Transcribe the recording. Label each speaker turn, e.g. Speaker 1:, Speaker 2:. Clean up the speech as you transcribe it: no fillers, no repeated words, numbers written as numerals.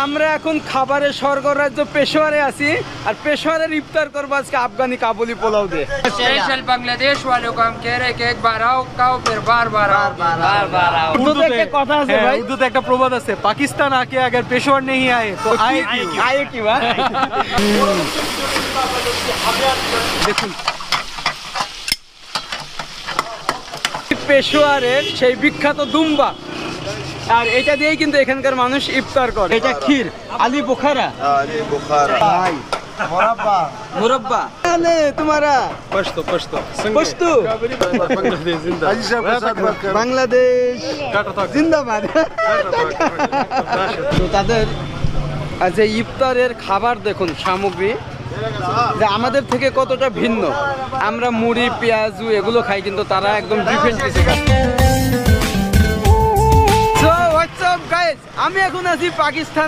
Speaker 1: আমরা এখন খাবারের স্বর্গ রাজ্য পেশোয়ারে আছি আর পেশোয়ারের ইফতার করবো আজকে আফগানি কাবুলি পোলাও দিয়ে।
Speaker 2: स्पेशल बांग्लादेश वालों को हम कह रहे हैं कि एक बार आओ खाओ फिर बार बार आओ बार आओ।
Speaker 1: উর্দুতে একটা কথা আছে ভাই,
Speaker 3: উর্দুতে একটা প্রবাদ আছে, পাকিস্তান আকে अगर पेशोवर नहीं आए तो आए क्यों?
Speaker 1: আয়ে কি ভাই? দেখুন পেশোয়ারের সেই বিখ্যাত দুম্বা, আর এটা দিয়েই কিন্তু এখানকার মানুষ ইফতার করে। এটা ক্ষীর আলী বুখারা,
Speaker 4: আলী বুখারা
Speaker 1: ভাই মুরব্বা আনে তোমারা
Speaker 3: पश्तो पश्तो
Speaker 1: পশতু
Speaker 3: बांग्लादेश जिंदा
Speaker 1: বাংলাদেশ জিন্দাবাদ। তো তাদের যে ইফতারের খাবার দেখুন সামগ্রী যে আমাদের থেকে কতটা ভিন্ন। আমরা মুড়ি পেঁয়াজু এগুলো খাই, কিন্তু তারা একদম ডিফারেন্ট কিছু খায়। So what's up guys, আমি এখন আছি পাকিস্তান